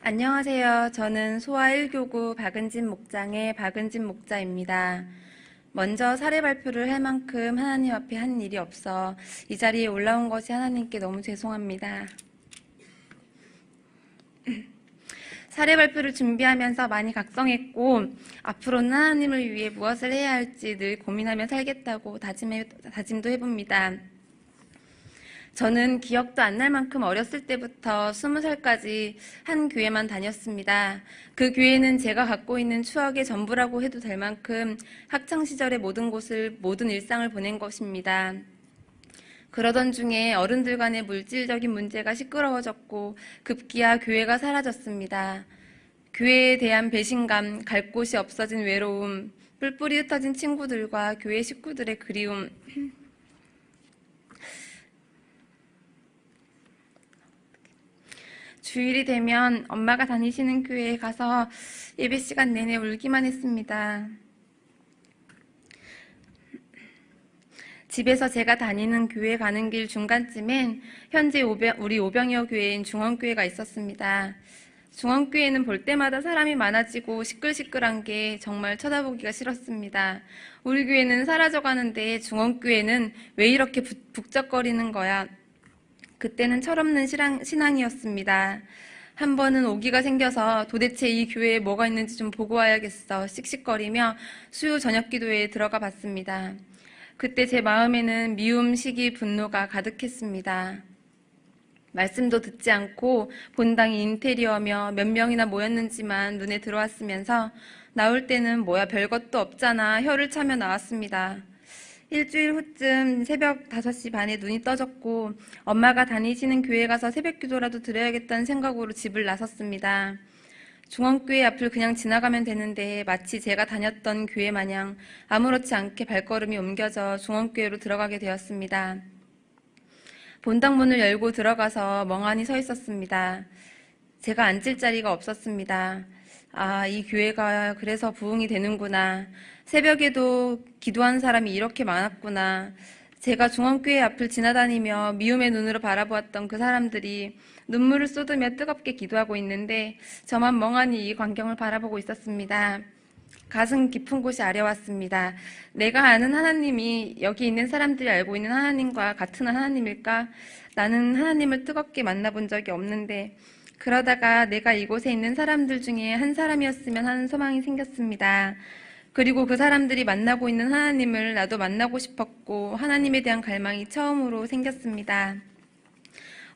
안녕하세요. 저는 소아 1교구 박은진 목장의 박은진 목자입니다. 먼저 사례 발표를 할 만큼 하나님 앞에 한 일이 없어 이 자리에 올라온 것이 하나님께 너무 죄송합니다. 사례 발표를 준비하면서 많이 각성했고 앞으로는 하나님을 위해 무엇을 해야 할지 늘 고민하며 살겠다고 다짐도 해봅니다. 저는 기억도 안 날 만큼 어렸을 때부터 20살까지 한 교회만 다녔습니다. 그 교회는 제가 갖고 있는 추억의 전부라고 해도 될 만큼 학창시절의 모든 일상을 보낸 것입니다. 그러던 중에 어른들 간의 물질적인 문제가 시끄러워졌고 급기야 교회가 사라졌습니다. 교회에 대한 배신감, 갈 곳이 없어진 외로움, 뿔뿔이 흩어진 친구들과 교회 식구들의 그리움, 주일이 되면 엄마가 다니시는 교회에 가서 예배 시간 내내 울기만 했습니다. 집에서 제가 다니는 교회 가는 길 중간쯤엔 현재 우리 오병이어 교회인 중원교회가 있었습니다. 중원교회는 볼 때마다 사람이 많아지고 시끌시끌한 게 정말 쳐다보기가 싫었습니다. 우리 교회는 사라져가는데 중원교회는 왜 이렇게 북적거리는 거야? 그때는 철없는 신앙이었습니다. 한 번은 오기가 생겨서 도대체 이 교회에 뭐가 있는지 좀 보고 와야겠어 씩씩거리며 수요 저녁 기도회에 들어가 봤습니다. 그때 제 마음에는 미움, 시기, 분노가 가득했습니다. 말씀도 듣지 않고 본당이 인테리어며 몇 명이나 모였는지만 눈에 들어왔으면서 나올 때는 뭐야 별것도 없잖아 혀를 차며 나왔습니다. 일주일 후쯤 새벽 5시 반에 눈이 떠졌고 엄마가 다니시는 교회 가서 새벽 기도라도 드려야겠다는 생각으로 집을 나섰습니다. 중원교회 앞을 그냥 지나가면 되는데 마치 제가 다녔던 교회 마냥 아무렇지 않게 발걸음이 옮겨져 중원교회로 들어가게 되었습니다. 본당 문을 열고 들어가서 멍하니 서 있었습니다. 제가 앉을 자리가 없었습니다. 아, 이 교회가 그래서 부흥이 되는구나. 새벽에도 기도한 사람이 이렇게 많았구나. 제가 중원교회 앞을 지나다니며 미움의 눈으로 바라보았던 그 사람들이 눈물을 쏟으며 뜨겁게 기도하고 있는데 저만 멍하니 이 광경을 바라보고 있었습니다. 가슴 깊은 곳이 아려왔습니다. 내가 아는 하나님이 여기 있는 사람들이 알고 있는 하나님과 같은 하나님일까? 나는 하나님을 뜨겁게 만나본 적이 없는데 그러다가 내가 이곳에 있는 사람들 중에 한 사람이었으면 하는 소망이 생겼습니다. 그리고 그 사람들이 만나고 있는 하나님을 나도 만나고 싶었고 하나님에 대한 갈망이 처음으로 생겼습니다.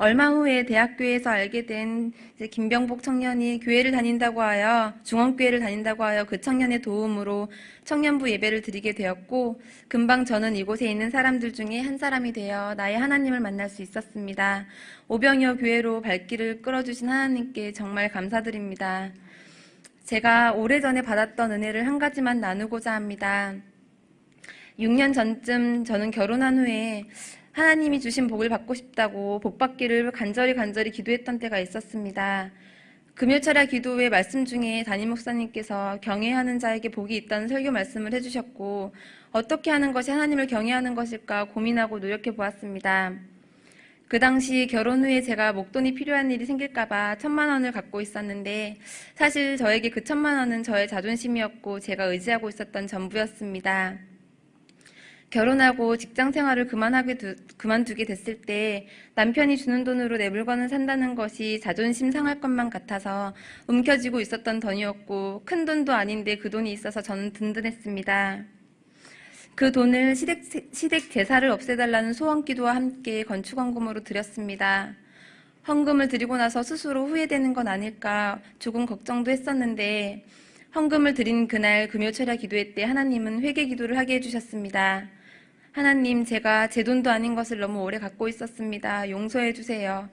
얼마 후에 대학교에서 알게 된 김병복 청년이 교회를 다닌다고 하여 중원교회를 다닌다고 하여 그 청년의 도움으로 청년부 예배를 드리게 되었고 금방 저는 이곳에 있는 사람들 중에 한 사람이 되어 나의 하나님을 만날 수 있었습니다. 오병이어 교회로 발길을 끌어주신 하나님께 정말 감사드립니다. 제가 오래전에 받았던 은혜를 한 가지만 나누고자 합니다. 6년 전쯤 저는 결혼한 후에 하나님이 주신 복을 받고 싶다고 복 받기를 간절히 기도했던 때가 있었습니다. 금요철야 기도회 말씀 중에 담임 목사님께서 경외하는 자에게 복이 있다는 설교 말씀을 해주셨고 어떻게 하는 것이 하나님을 경외하는 것일까 고민하고 노력해 보았습니다. 그 당시 결혼 후에 제가 목돈이 필요한 일이 생길까봐 1,000만 원을 갖고 있었는데 사실 저에게 그 1,000만 원은 저의 자존심이었고 제가 의지하고 있었던 전부였습니다. 결혼하고 직장 생활을 그만두게 됐을 때 남편이 주는 돈으로 내 물건을 산다는 것이 자존심 상할 것만 같아서 움켜쥐고 있었던 돈이었고 큰 돈도 아닌데 그 돈이 있어서 저는 든든했습니다. 그 돈을 시댁 제사를 없애달라는 소원기도와 함께 건축헌금으로 드렸습니다. 헌금을 드리고 나서 스스로 후회되는 건 아닐까 조금 걱정도 했었는데 헌금을 드린 그날 금요철야 기도회 때 하나님은 회개 기도를 하게 해주셨습니다. 하나님, 제가 제 돈도 아닌 것을 너무 오래 갖고 있었습니다. 용서해 주세요.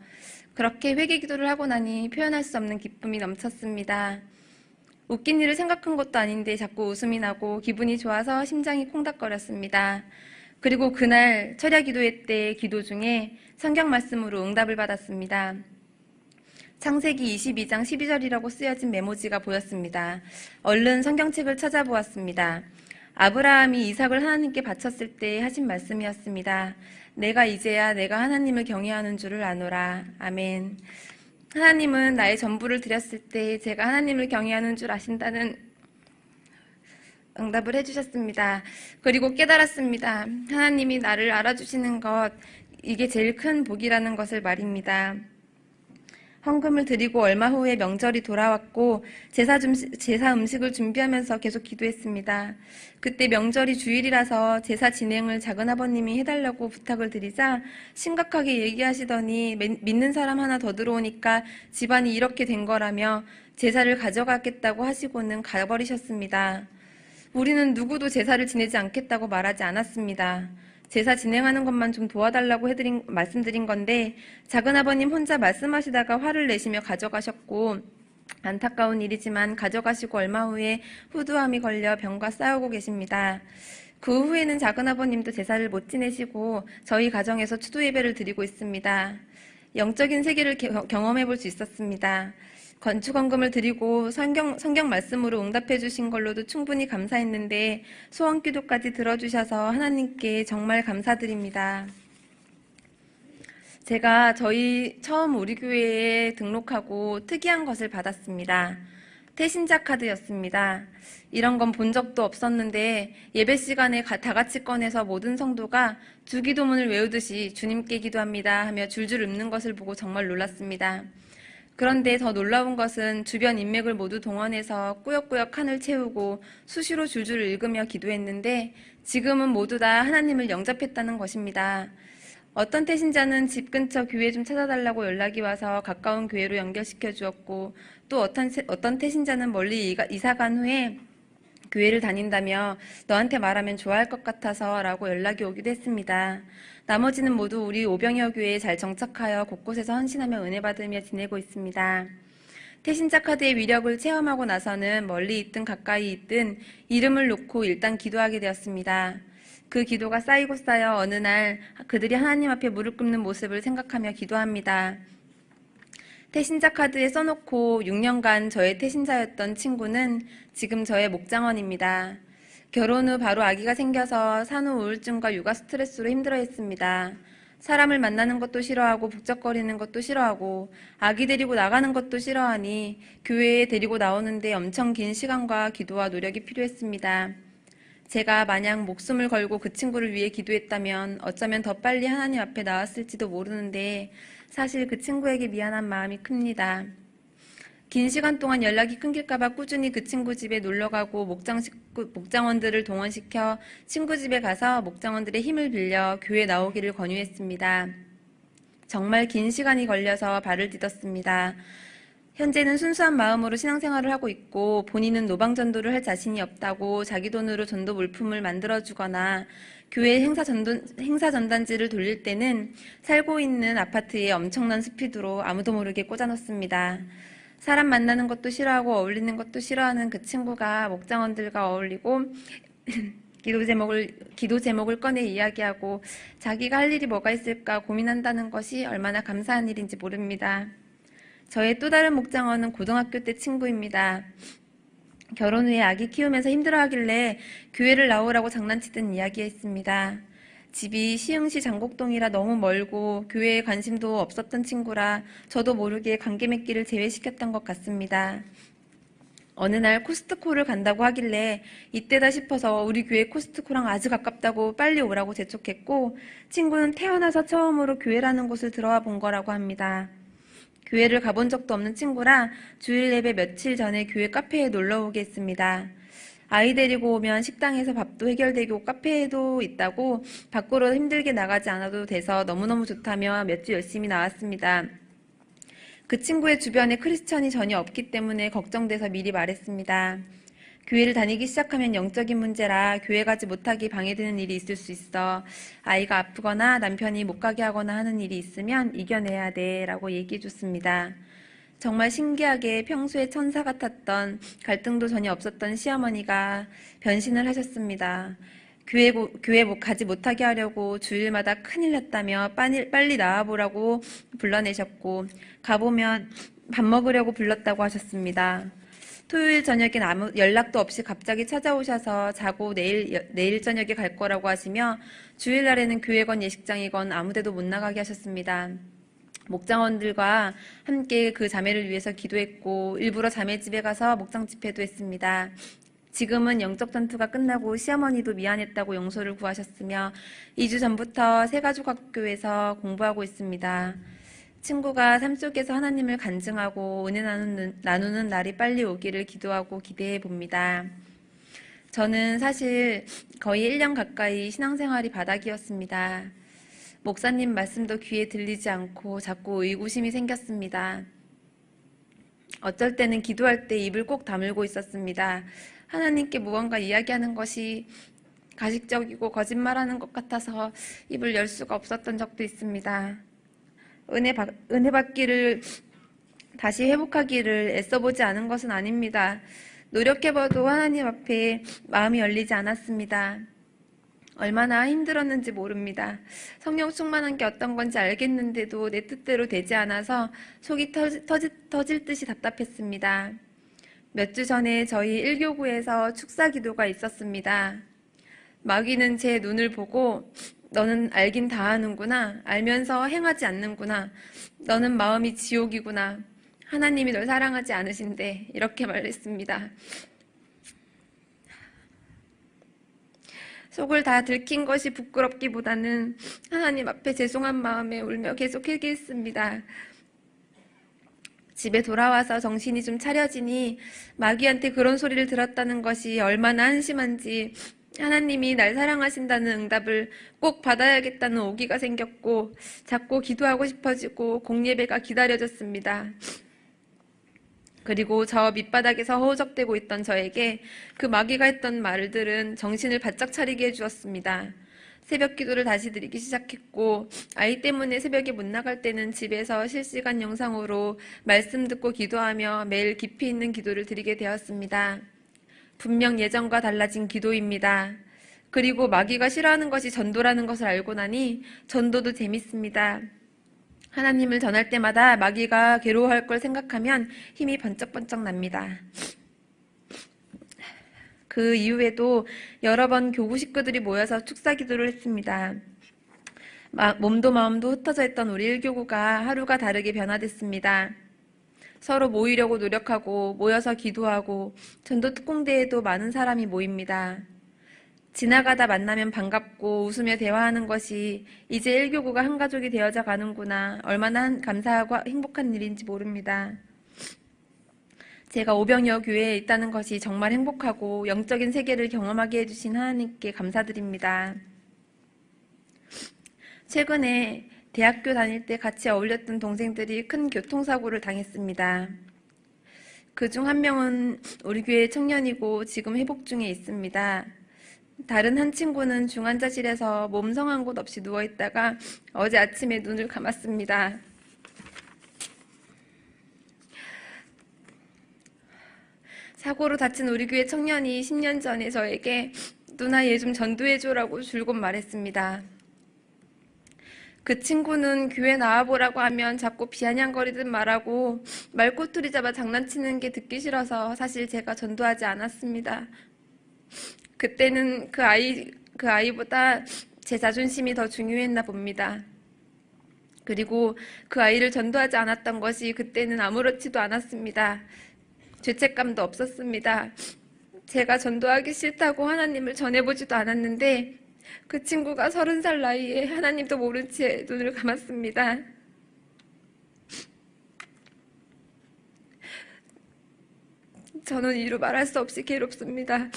그렇게 회개 기도를 하고 나니 표현할 수 없는 기쁨이 넘쳤습니다. 웃긴 일을 생각한 것도 아닌데 자꾸 웃음이 나고 기분이 좋아서 심장이 콩닥거렸습니다. 그리고 그날 철야 기도회 때 기도 중에 성경 말씀으로 응답을 받았습니다. 창세기 22장 12절이라고 쓰여진 메모지가 보였습니다. 얼른 성경책을 찾아보았습니다. 아브라함이 이삭을 하나님께 바쳤을 때 하신 말씀이었습니다. 내가 이제야 내가 하나님을 경외하는 줄을 아노라. 아멘. 하나님은 나의 전부를 드렸을 때 제가 하나님을 경외하는 줄 아신다는 응답을 해주셨습니다. 그리고 깨달았습니다. 하나님이 나를 알아주시는 것, 이게 제일 큰 복이라는 것을 말입니다. 헌금을 드리고 얼마 후에 명절이 돌아왔고 제사 음식을 준비하면서 계속 기도했습니다. 그때 명절이 주일이라서 제사 진행을 작은아버님이 해달라고 부탁을 드리자 심각하게 얘기하시더니 믿는 사람 하나 더 들어오니까 집안이 이렇게 된 거라며 제사를 가져가겠다고 하시고는 가버리셨습니다. 우리는 누구도 제사를 지내지 않겠다고 말하지 않았습니다. 제사 진행하는 것만 좀 도와달라고 말씀드린 건데 작은아버님 혼자 말씀하시다가 화를 내시며 가져가셨고 안타까운 일이지만 가져가시고 얼마 후에 후두암이 걸려 병과 싸우고 계십니다. 그 후에는 작은아버님도 제사를 못 지내시고 저희 가정에서 추도 예배를 드리고 있습니다. 영적인 세계를 경험해 볼 수 있었습니다. 건축헌금을 드리고 성경 말씀으로 응답해 주신 걸로도 충분히 감사했는데 소원기도까지 들어주셔서 하나님께 정말 감사드립니다. 제가 처음 우리 교회에 등록하고 특이한 것을 받았습니다. 태신자 카드였습니다. 이런 건 본 적도 없었는데 예배 시간에 다 같이 꺼내서 모든 성도가 주기도문을 외우듯이 주님께 기도합니다 하며 줄줄 읊는 것을 보고 정말 놀랐습니다. 그런데 더 놀라운 것은 주변 인맥을 모두 동원해서 꾸역꾸역 칸을 채우고 수시로 줄줄 읽으며 기도했는데 지금은 모두 다 하나님을 영접했다는 것입니다. 어떤 태신자는 집 근처 교회 좀 찾아달라고 연락이 와서 가까운 교회로 연결시켜 주었고 또 어떤 태신자는 멀리 이사간 후에 교회를 다닌다며 너한테 말하면 좋아할 것 같아서 라고 연락이 오기도 했습니다. 나머지는 모두 우리 오병이어 교회에 잘 정착하여 곳곳에서 헌신하며 은혜 받으며 지내고 있습니다. 태신자 카드의 위력을 체험하고 나서는 멀리 있든 가까이 있든 이름을 놓고 일단 기도하게 되었습니다. 그 기도가 쌓이고 쌓여 어느 날 그들이 하나님 앞에 무릎 꿇는 모습을 생각하며 기도합니다. 태신자 카드에 써놓고 6년간 저의 태신자였던 친구는 지금 저의 목장원입니다. 결혼 후 바로 아기가 생겨서 산후 우울증과 육아 스트레스로 힘들어했습니다. 사람을 만나는 것도 싫어하고 북적거리는 것도 싫어하고 아기 데리고 나가는 것도 싫어하니 교회에 데리고 나오는데 엄청 긴 시간과 기도와 노력이 필요했습니다. 제가 만약 목숨을 걸고 그 친구를 위해 기도했다면 어쩌면 더 빨리 하나님 앞에 나왔을지도 모르는데 사실 그 친구에게 미안한 마음이 큽니다. 긴 시간 동안 연락이 끊길까봐 꾸준히 그 친구 집에 놀러가고 목장원들을 동원시켜 친구 집에 가서 목장원들의 힘을 빌려 교회 나오기를 권유했습니다. 정말 긴 시간이 걸려서 발을 디뎠습니다. 현재는 순수한 마음으로 신앙생활을 하고 있고 본인은 노방전도를 할 자신이 없다고 자기 돈으로 전도 물품을 만들어주거나 교회 행사 전단지를 돌릴 때는 살고 있는 아파트에 엄청난 스피드로 아무도 모르게 꽂아놓습니다. 사람 만나는 것도 싫어하고 어울리는 것도 싫어하는 그 친구가 목장원들과 어울리고 기도 제목을 꺼내 이야기하고 자기가 할 일이 뭐가 있을까 고민한다는 것이 얼마나 감사한 일인지 모릅니다. 저의 또 다른 목장원은 고등학교 때 친구입니다. 결혼 후에 아기 키우면서 힘들어하길래 교회를 나오라고 장난치듯 이야기했습니다. 집이 시흥시 장곡동이라 너무 멀고 교회에 관심도 없었던 친구라 저도 모르게 관계 맺기를 제외시켰던 것 같습니다. 어느 날 코스트코를 간다고 하길래 이때다 싶어서 우리 교회 코스트코랑 아주 가깝다고 빨리 오라고 재촉했고 친구는 태어나서 처음으로 교회라는 곳을 들어와 본 거라고 합니다. 교회를 가본 적도 없는 친구라 주일 예배 며칠 전에 교회 카페에 놀러 오게 했습니다. 아이 데리고 오면 식당에서 밥도 해결되고 카페에도 있다고 밖으로 힘들게 나가지 않아도 돼서 너무너무 좋다며 몇 주 열심히 나왔습니다. 그 친구의 주변에 크리스천이 전혀 없기 때문에 걱정돼서 미리 말했습니다. 교회를 다니기 시작하면 영적인 문제라 교회 가지 못하기 방해되는 일이 있을 수 있어. 아이가 아프거나 남편이 못 가게 하거나 하는 일이 있으면 이겨내야 돼 라고 얘기해 줬습니다. 정말 신기하게 평소에 천사 같았던 갈등도 전혀 없었던 시어머니가 변신을 하셨습니다. 교회 가지 못하게 하려고 주일마다 큰일 났다며 빨리 나와보라고 불러내셨고 가보면 밥 먹으려고 불렀다고 하셨습니다. 토요일 저녁엔 아무 연락도 없이 갑자기 찾아오셔서 자고 내일 저녁에 갈 거라고 하시며 주일날에는 교회건 예식장이건 아무데도 못 나가게 하셨습니다. 목장원들과 함께 그 자매를 위해서 기도했고 일부러 자매 집에 가서 목장 집회도 했습니다. 지금은 영적 전투가 끝나고 시어머니도 미안했다고 용서를 구하셨으며 2주 전부터 새가족학교에서 공부하고 있습니다. 친구가 삶 속에서 하나님을 간증하고 은혜 나누는 날이 빨리 오기를 기도하고 기대해 봅니다. 저는 사실 거의 1년 가까이 신앙생활이 바닥이었습니다. 목사님 말씀도 귀에 들리지 않고 자꾸 의구심이 생겼습니다. 어쩔 때는 기도할 때 입을 꼭 다물고 있었습니다. 하나님께 무언가 이야기하는 것이 가식적이고 거짓말하는 것 같아서 입을 열 수가 없었던 적도 있습니다. 은혜 받기를 다시 회복하기를 애써보지 않은 것은 아닙니다. 노력해봐도 하나님 앞에 마음이 열리지 않았습니다. 얼마나 힘들었는지 모릅니다. 성령 충만한 게 어떤 건지 알겠는데도 내 뜻대로 되지 않아서 속이 터질 듯이 답답했습니다. 몇 주 전에 저희 1교구에서 축사 기도가 있었습니다. 마귀는 제 눈을 보고 너는 알긴 다 아는구나. 알면서 행하지 않는구나. 너는 마음이 지옥이구나. 하나님이 널 사랑하지 않으신데 이렇게 말했습니다. 속을 다 들킨 것이 부끄럽기보다는 하나님 앞에 죄송한 마음에 울며 계속 회개했습니다. 집에 돌아와서 정신이 좀 차려지니 마귀한테 그런 소리를 들었다는 것이 얼마나 한심한지 하나님이 날 사랑하신다는 응답을 꼭 받아야겠다는 오기가 생겼고 자꾸 기도하고 싶어지고 공예배가 기다려졌습니다. 그리고 저 밑바닥에서 허우적대고 있던 저에게 그 마귀가 했던 말들은 정신을 바짝 차리게 해주었습니다. 새벽 기도를 다시 드리기 시작했고 아이 때문에 새벽에 못 나갈 때는 집에서 실시간 영상으로 말씀 듣고 기도하며 매일 깊이 있는 기도를 드리게 되었습니다. 분명 예전과 달라진 기도입니다. 그리고 마귀가 싫어하는 것이 전도라는 것을 알고 나니 전도도 재밌습니다. 하나님을 전할 때마다 마귀가 괴로워할 걸 생각하면 힘이 번쩍번쩍 납니다. 그 이후에도 여러 번 교구 식구들이 모여서 축사 기도를 했습니다. 몸도 마음도 흩어져 있던 우리 1교구가 하루가 다르게 변화됐습니다. 서로 모이려고 노력하고 모여서 기도하고 전도 특공대에도 많은 사람이 모입니다. 지나가다 만나면 반갑고 웃으며 대화하는 것이 이제 1교구가 한 가족이 되어져 가는구나. 얼마나 감사하고 행복한 일인지 모릅니다. 제가 오병이어 교회에 있다는 것이 정말 행복하고 영적인 세계를 경험하게 해주신 하나님께 감사드립니다. 최근에 대학교 다닐 때 같이 어울렸던 동생들이 큰 교통사고를 당했습니다. 그중 한 명은 우리 교회 청년이고 지금 회복 중에 있습니다. 다른 한 친구는 중환자실에서 몸 성한 곳 없이 누워있다가 어제 아침에 눈을 감았습니다. 사고로 다친 우리 교회 청년이 10년 전에 저에게 누나 얘 좀 전도해줘라고 줄곧 말했습니다. 그 친구는 교회 나와보라고 하면 자꾸 비아냥거리듯 말하고 말꼬투리 잡아 장난치는 게 듣기 싫어서 사실 제가 전도하지 않았습니다. 그때는 그 아이보다 제 자존심이 더 중요했나 봅니다. 그리고 그 아이를 전도하지 않았던 것이 그때는 아무렇지도 않았습니다. 죄책감도 없었습니다. 제가 전도하기 싫다고 하나님을 전해보지도 않았는데 그 친구가 30살 나이에 하나님도 모른 채 눈을 감았습니다. 저는 이루 말할 수 없이 괴롭습니다.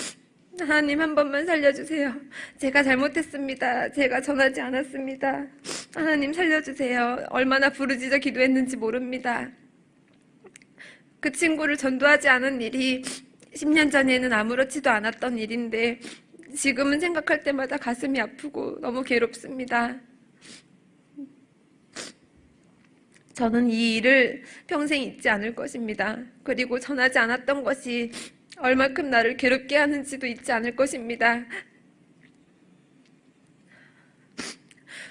하나님 한 번만 살려주세요. 제가 잘못했습니다. 제가 전하지 않았습니다. 하나님 살려주세요. 얼마나 부르짖어 기도했는지 모릅니다. 그 친구를 전도하지 않은 일이 10년 전에는 아무렇지도 않았던 일인데 지금은 생각할 때마다 가슴이 아프고 너무 괴롭습니다. 저는 이 일을 평생 잊지 않을 것입니다. 그리고 전하지 않았던 것이 얼마큼 나를 괴롭게 하는지도 잊지 않을 것입니다.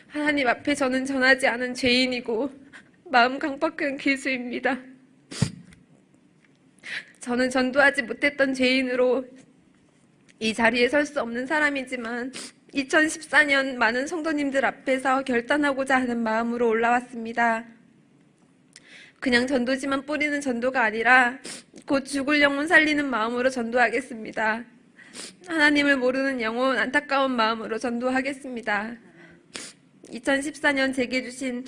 하나님 앞에 저는 전하지 않은 죄인이고 마음 강박한 괴수입니다. 저는 전도하지 못했던 죄인으로 이 자리에 설 수 없는 사람이지만 2014년 많은 성도님들 앞에서 결단하고자 하는 마음으로 올라왔습니다. 그냥 전도지만 뿌리는 전도가 아니라 곧 죽을 영혼 살리는 마음으로 전도하겠습니다. 하나님을 모르는 영혼 안타까운 마음으로 전도하겠습니다. 2014년 제게 주신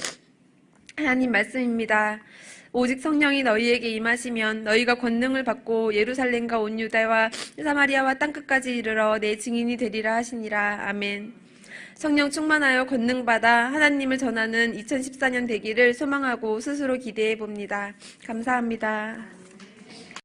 하나님 말씀입니다. 오직 성령이 너희에게 임하시면 너희가 권능을 받고 예루살렘과 온 유다와 사마리아와 땅끝까지 이르러 내 증인이 되리라 하시니라. 아멘. 성령 충만하여 권능 받아 하나님을 전하는 2014년 되기를 소망하고 스스로 기대해 봅니다. 감사합니다.